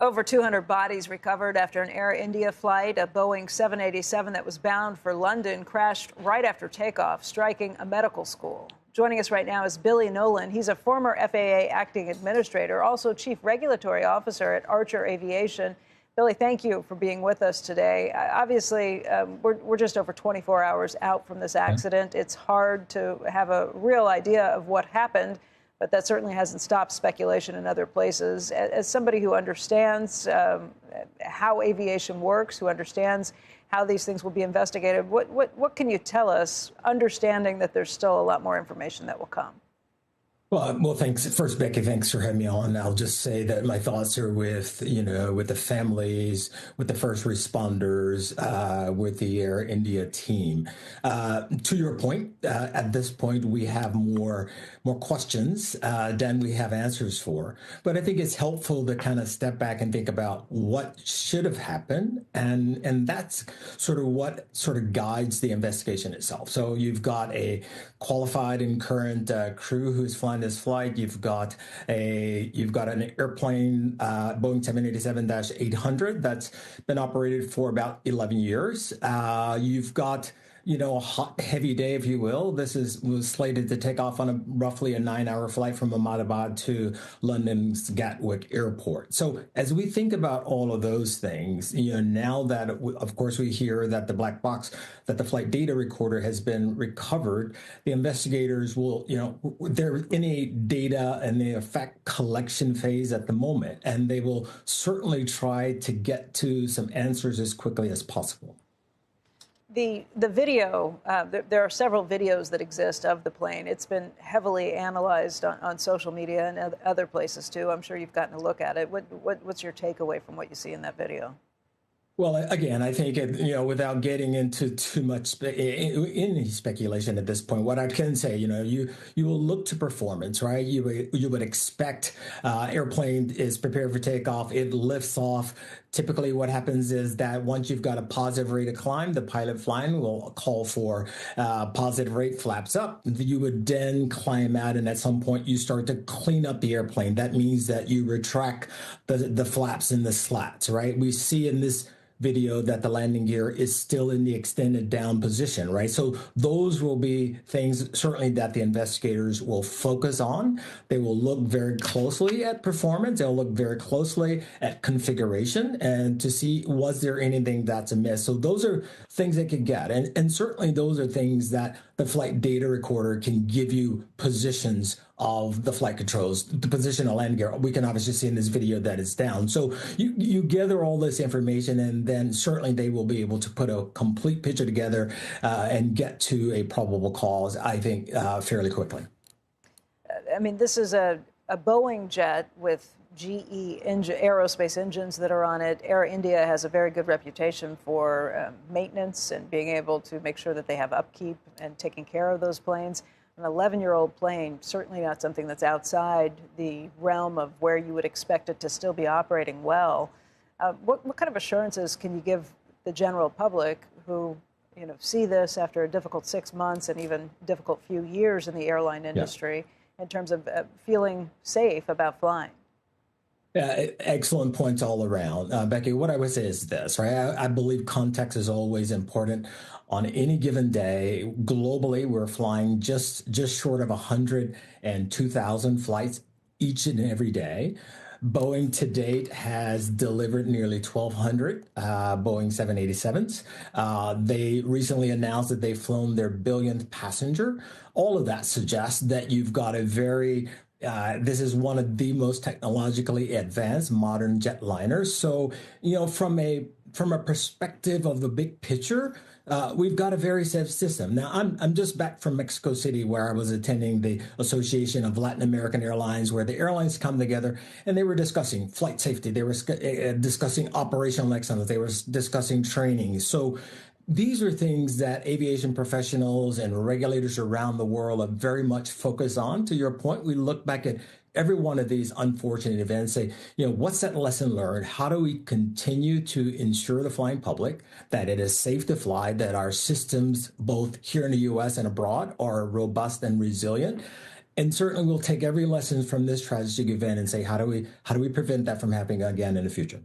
Over 200 bodies recovered after an Air India flight. A Boeing 787 that was bound for London crashed right after takeoff, striking a medical school. Joining us right now is Billy Nolen. He's a former FAA acting administrator, also chief regulatory officer at Archer Aviation. Billy, thank you for being with us today. Obviously, we're just over 24 hours out from this accident. It's hard to have a real idea of what happened, but that certainly hasn't stopped speculation in other places. As somebody who understands how aviation works, who understands how these things will be investigated, what can you tell us, understanding that there's still a lot more information that will come? Well, thanks. First, Becky, thanks for having me on. I'll just say that my thoughts are with the families, with the first responders, with the Air India team. To your point, at this point, we have more questions than we have answers for. But I think it's helpful to kind of step back and think about what should have happened, and that's sort of what sort of guides the investigation itself. So you've got a qualified and current crew who's flying this flight. You've got an airplane, Boeing 787-800, that's been operated for about 11 years. You've got a hot, heavy day, if you will. This was slated to take off on roughly a 9-hour flight from Ahmedabad to London's Gatwick Airport. So as we think about all of those things, now that, of course, we hear that the black box, that the flight data recorder has been recovered, the investigators will, they're in a data and the fact collection phase at the moment, and they will certainly try to get to some answers as quickly as possible. The video, there are several videos that exist of the plane. It's been heavily analyzed on social media and other places, too. I'm sure you've gotten a look at it. What's your takeaway from what you see in that video? Well, again, I think, without getting into too much any speculation at this point, what I can say, you will look to performance, right? You would expect airplane is prepared for takeoff. It lifts off. Typically, what happens is that once you've got a positive rate of climb, the pilot flying will call for positive rate, flaps up. You would then climb out, and at some point, you start to clean up the airplane. That means that you retract the flaps and the slats, right? We see in this video that the landing gear is still in the extended down position, right? So those will be things certainly that the investigators will focus on. They will look very closely at performance. They'll look very closely at configuration and to see, was there anything that's amiss? So those are things they could get. And certainly those are things that the flight data recorder can give you positions of the flight controls, the position of landing gear. We can obviously see in this video that it's down. So you gather all this information, and then certainly they will be able to put a complete picture together and get to a probable cause, I think, fairly quickly. I mean, this is a Boeing jet with GE aerospace engines that are on it. Air India has a very good reputation for maintenance and being able to make sure that they have upkeep and taking care of those planes. An 11-year-old plane, certainly not something that's outside the realm of where you would expect it to still be operating well. What kind of assurances can you give the general public who, see this after a difficult 6 months and even difficult few years in the airline industry in terms of feeling safe about flying? Excellent points all around. Becky, what I would say is this, right? I believe context is always important. On any given day, globally, we're flying just short of 102,000 flights each and every day. Boeing to date has delivered nearly 1,200 Boeing 787s. They recently announced that they've flown their billionth passenger. All of that suggests that you've got a very this is one of the most technologically advanced modern jetliners. So, from a perspective of the big picture, we've got a very safe system. Now, I'm just back from Mexico City, where I was attending the Association of Latin American Airlines, where the airlines come together and they were discussing flight safety. They were discussing operational excellence. They were discussing training. So these are things that aviation professionals and regulators around the world are very much focused on. To your point, we look back at every one of these unfortunate events, say, what's that lesson learned? How do we continue to ensure the flying public that it is safe to fly, that our systems, both here in the U.S. and abroad, are robust and resilient? And certainly we'll take every lesson from this tragic event and say, how do we prevent that from happening again in the future?